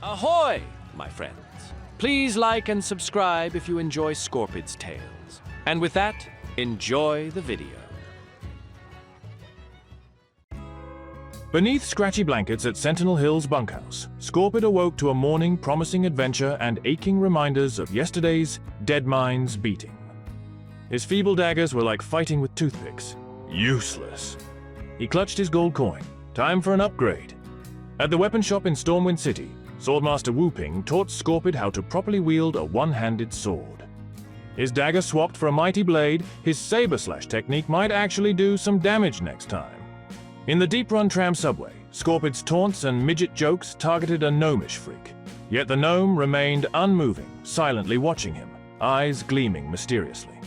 Ahoy, my friends. Please like and subscribe if you enjoy Scorpid's tales. And with that, enjoy the video. Beneath scratchy blankets at Sentinel Hill's bunkhouse, Scorpid awoke to a morning promising adventure and aching reminders of yesterday's dead mind's beating. His feeble daggers were like fighting with toothpicks. Useless. He clutched his gold coin. Time for an upgrade. At the weapon shop in Stormwind City, Swordmaster Wu Ping taught Scorpid how to properly wield a one-handed sword. His dagger swapped for a mighty blade, his saber slash technique might actually do some damage next time. In the deep-run tram subway, Scorpid's taunts and midget jokes targeted a gnomish freak. Yet the gnome remained unmoving, silently watching him, eyes gleaming mysteriously.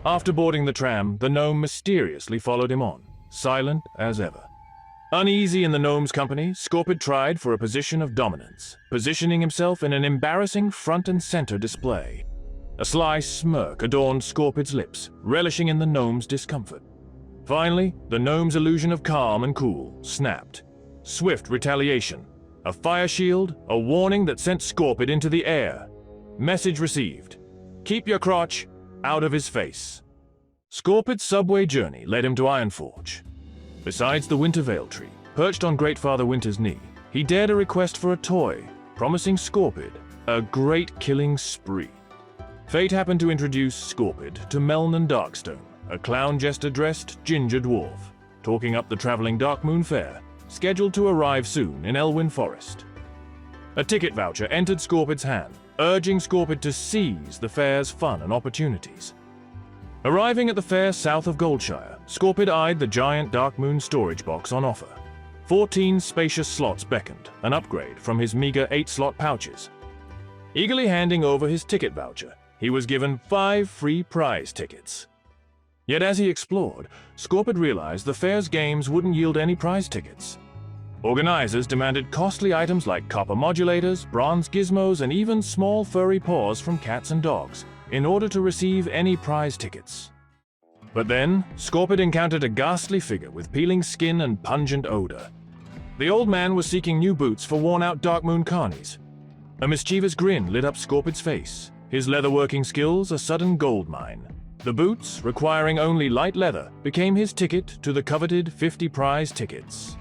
After boarding the tram, the gnome mysteriously followed him on, silent as ever. Uneasy in the gnome's company, Scorpid tried for a position of dominance, positioning himself in an embarrassing front-and-center display. A sly smirk adorned Scorpid's lips, relishing in the gnome's discomfort. Finally, the gnome's illusion of calm and cool snapped. Swift retaliation. A fire shield, a warning that sent Scorpid into the air. Message received. Keep your crotch out of his face. Scorpid's subway journey led him to Ironforge. Besides the Wintervale tree, perched on Greatfather Winter's knee, he dared a request for a toy, promising Scorpid a great killing spree. Fate happened to introduce Scorpid to Melnan Darkstone, a clown jester-dressed ginger dwarf, talking up the traveling Darkmoon Faire, scheduled to arrive soon in Elwyn Forest. A ticket voucher entered Scorpid's hand, urging Scorpid to seize the fair's fun and opportunities. Arriving at the fair south of Goldshire, Scorpid eyed the giant Darkmoon storage box on offer. 14 spacious slots beckoned, an upgrade from his meager 8-slot pouches. Eagerly handing over his ticket voucher, he was given 5 free prize tickets. Yet as he explored, Scorpid realized the fair's games wouldn't yield any prize tickets. Organizers demanded costly items like copper modulators, bronze gizmos, and even small furry paws from cats and dogs, in order to receive any prize tickets. But then, Scorpid encountered a ghastly figure with peeling skin and pungent odor. The old man was seeking new boots for worn-out Darkmoon carnies. A mischievous grin lit up Scorpid's face, his leatherworking skills a sudden gold mine. The boots, requiring only light leather, became his ticket to the coveted 50 prize tickets.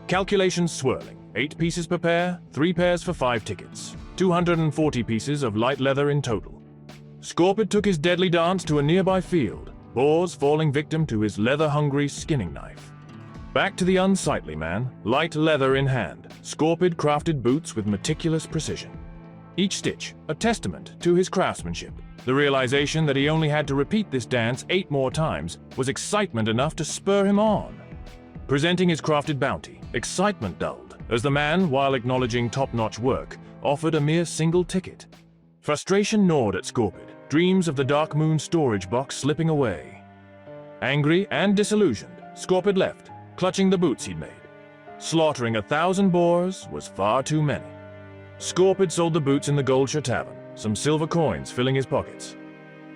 Calculations swirling, 8 pieces per pair, 3 pairs for 5 tickets, 240 pieces of light leather in total. Scorpid took his deadly dance to a nearby field, boars falling victim to his leather-hungry skinning knife. Back to the unsightly man, light leather in hand, Scorpid crafted boots with meticulous precision. Each stitch, a testament to his craftsmanship. The realization that he only had to repeat this dance 8 more times was excitement enough to spur him on. Presenting his crafted bounty, excitement dulled, as the man, while acknowledging top-notch work, offered a mere single ticket. Frustration gnawed at Scorpid, dreams of the Darkmoon storage box slipping away. Angry and disillusioned, Scorpid left, clutching the boots he'd made. Slaughtering 1,000 boars was far too many. Scorpid sold the boots in the Goldshire Tavern, some silver coins filling his pockets.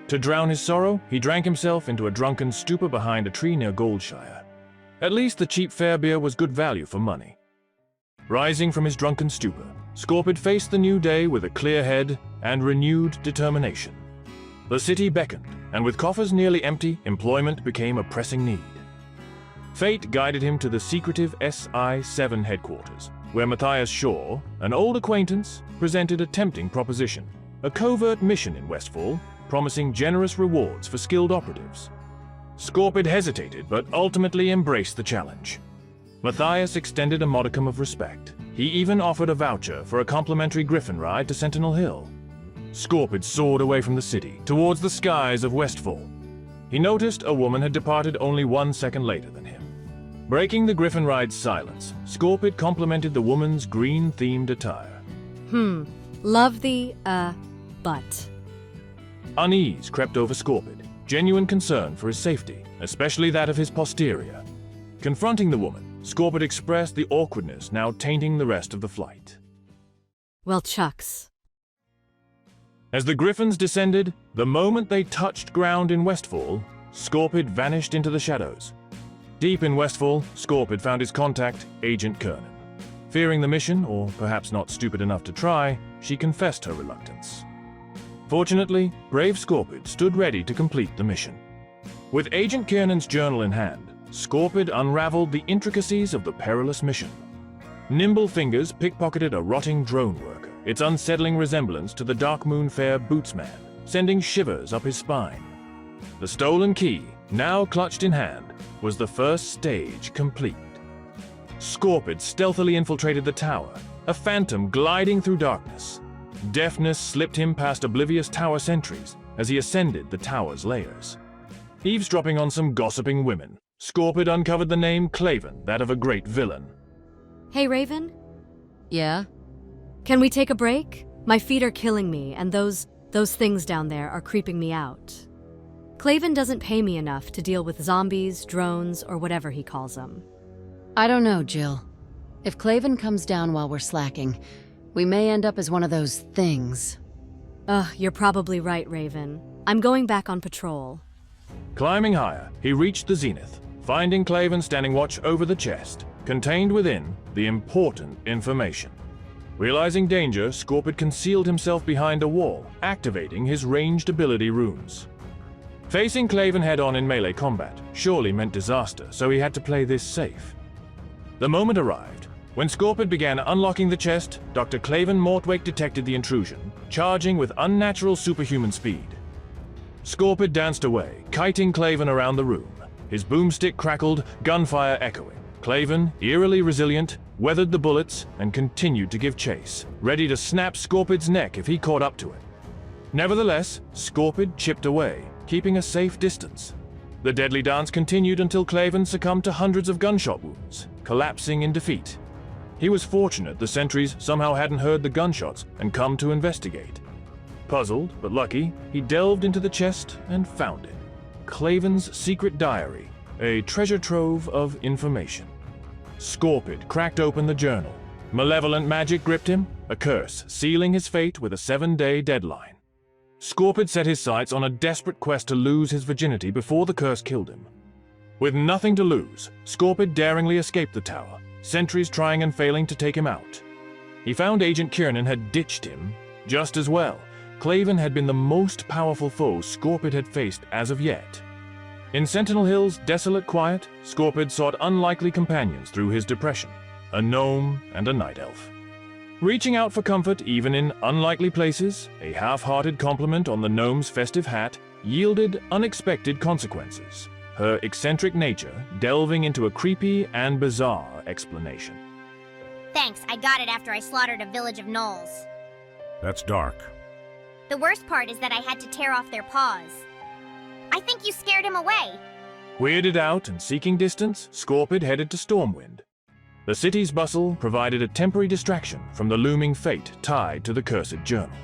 To drown his sorrow, he drank himself into a drunken stupor behind a tree near Goldshire. At least the cheap fair beer was good value for money. Rising from his drunken stupor, Scorpid faced the new day with a clear head and renewed determination. The city beckoned, and with coffers nearly empty, employment became a pressing need. Fate guided him to the secretive SI-7 headquarters, where Matthias Shaw, an old acquaintance, presented a tempting proposition, a covert mission in Westfall, promising generous rewards for skilled operatives. Scorpid hesitated, but ultimately embraced the challenge. Matthias extended a modicum of respect. He even offered a voucher for a complimentary griffin ride to Sentinel Hill. Scorpid soared away from the city, towards the skies of Westfall. He noticed a woman had departed only 1 second later than him. Breaking the griffin ride's silence, Scorpid complimented the woman's green-themed attire. Love the, butt. Unease crept over Scorpid, genuine concern for his safety, especially that of his posterior. Confronting the woman, Scorpid expressed the awkwardness now tainting the rest of the flight. Well, chucks. As the griffins descended, the moment they touched ground in Westfall, Scorpid vanished into the shadows. Deep in Westfall, Scorpid found his contact, Agent Kernan. Fearing the mission, or perhaps not stupid enough to try, she confessed her reluctance. Fortunately, brave Scorpid stood ready to complete the mission. With Agent Kiernan's journal in hand, Scorpid unraveled the intricacies of the perilous mission. Nimble fingers pickpocketed a rotting drone worker, its unsettling resemblance to the Darkmoon Faire bootsman, sending shivers up his spine. The stolen key, now clutched in hand, was the first stage complete. Scorpid stealthily infiltrated the tower, a phantom gliding through darkness. Deafness slipped him past oblivious tower sentries as he ascended the tower's layers. Eavesdropping on some gossiping women, Scorpid uncovered the name Klaven, that of a great villain. Hey, Raven? Yeah? Can we take a break? My feet are killing me, and those things down there are creeping me out. Klaven doesn't pay me enough to deal with zombies, drones, or whatever he calls them. I don't know, Jill. If Klaven comes down while we're slacking, we may end up as one of those things. You're probably right, Raven. I'm going back on patrol. Climbing higher, he reached the zenith, finding Klaven standing watch over the chest, contained within the important information. Realizing danger, Scorpid concealed himself behind a wall, activating his ranged ability runes. Facing Klaven head-on in melee combat surely meant disaster, so he had to play this safe. The moment arrived. When Scorpid began unlocking the chest, Dr. Klaven Mortwake detected the intrusion, charging with unnatural superhuman speed. Scorpid danced away, kiting Klaven around the room. His boomstick crackled, gunfire echoing. Klaven, eerily resilient, weathered the bullets and continued to give chase, ready to snap Scorpid's neck if he caught up to it. Nevertheless, Scorpid chipped away, keeping a safe distance. The deadly dance continued until Klaven succumbed to hundreds of gunshot wounds, collapsing in defeat. He was fortunate the sentries somehow hadn't heard the gunshots and come to investigate. Puzzled, but lucky, he delved into the chest and found it. Klaven's secret diary, a treasure trove of information. Scorpid cracked open the journal. Malevolent magic gripped him, a curse sealing his fate with a 7-day deadline. Scorpid set his sights on a desperate quest to lose his virginity before the curse killed him. With nothing to lose, Scorpid daringly escaped the tower, sentries trying and failing to take him out. He found Agent Kiernan had ditched him just as well. Klaven had been the most powerful foe Scorpid had faced as of yet. In Sentinel Hill's desolate quiet, Scorpid sought unlikely companions through his depression, a gnome and a night elf. Reaching out for comfort even in unlikely places, a half-hearted compliment on the gnome's festive hat yielded unexpected consequences, her eccentric nature delving into a creepy and bizarre explanation. Thanks, I got it after I slaughtered a village of gnolls. That's dark. The worst part is that I had to tear off their paws. I think you scared him away. Weirded out and seeking distance, Scorpid headed to Stormwind. The city's bustle provided a temporary distraction from the looming fate tied to the cursed journal.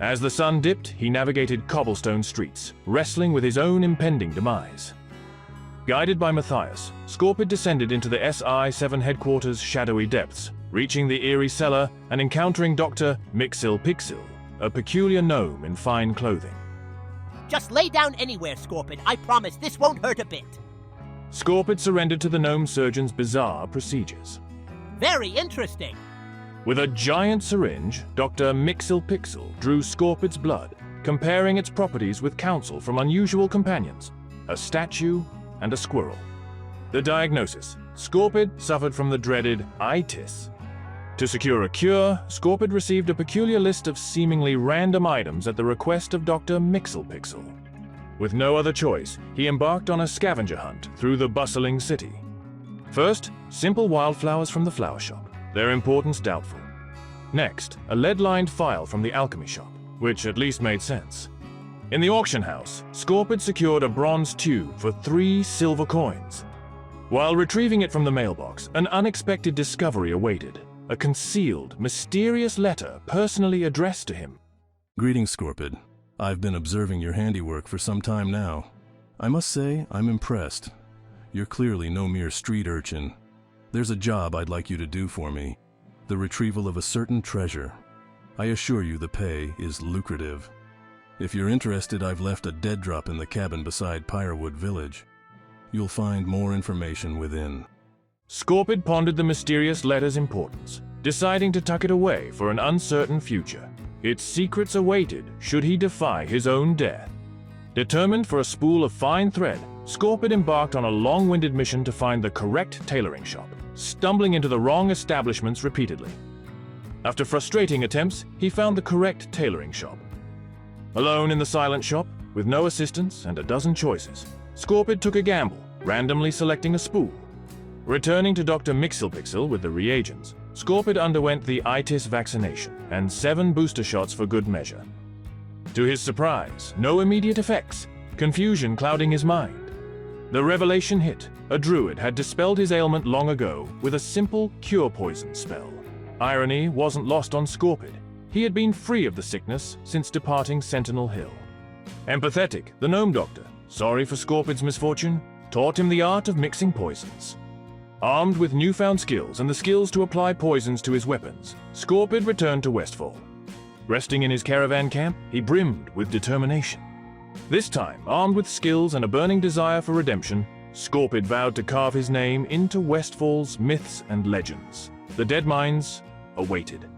As the sun dipped, he navigated cobblestone streets, wrestling with his own impending demise. Guided by Matthias, Scorpid descended into the SI-7 headquarters' shadowy depths, reaching the eerie cellar and encountering Dr. Mixil, a peculiar gnome in fine clothing. Just lay down anywhere, Scorpid. I promise this won't hurt a bit. Scorpid surrendered to the gnome surgeon's bizarre procedures. Very interesting. With a giant syringe, Dr. Mixil drew Scorpid's blood, comparing its properties with counsel from unusual companions, a statue and a squirrel. The diagnosis: Scorpid suffered from the dreaded itis. To secure a cure, Scorpid received a peculiar list of seemingly random items at the request of Dr. Mixil. With no other choice, he embarked on a scavenger hunt through the bustling city. First, simple wildflowers from the flower shop, their importance doubtful. Next, a lead-lined file from the alchemy shop, which at least made sense. In the auction house, Scorpid secured a bronze tube for 3 silver coins. While retrieving it from the mailbox, an unexpected discovery awaited: a concealed, mysterious letter personally addressed to him. Greetings, Scorpid. I've been observing your handiwork for some time now. I must say, I'm impressed. You're clearly no mere street urchin. There's a job I'd like you to do for me: the retrieval of a certain treasure. I assure you the pay is lucrative. If you're interested, I've left a dead drop in the cabin beside Pyrewood Village. You'll find more information within. Scorpid pondered the mysterious letter's importance, deciding to tuck it away for an uncertain future. Its secrets awaited should he defy his own death. Determined for a spool of fine thread, Scorpid embarked on a long-winded mission to find the correct tailoring shop, stumbling into the wrong establishments repeatedly. After frustrating attempts, he found the correct tailoring shop. Alone in the silent shop, with no assistance and a dozen choices, Scorpid took a gamble, randomly selecting a spool. Returning to Dr. Mixelpixel with the reagents, Scorpid underwent the itis vaccination and 7 booster shots for good measure. To his surprise, no immediate effects, confusion clouding his mind. The revelation hit. A druid had dispelled his ailment long ago with a simple cure poison spell. Irony wasn't lost on Scorpid. He had been free of the sickness since departing Sentinel Hill. Empathetic, the gnome doctor, sorry for Scorpid's misfortune, taught him the art of mixing poisons. Armed with newfound skills and the skills to apply poisons to his weapons, Scorpid returned to Westfall. Resting in his caravan camp, he brimmed with determination. This time, armed with skills and a burning desire for redemption, Scorpid vowed to carve his name into Westfall's myths and legends. The dead mines awaited.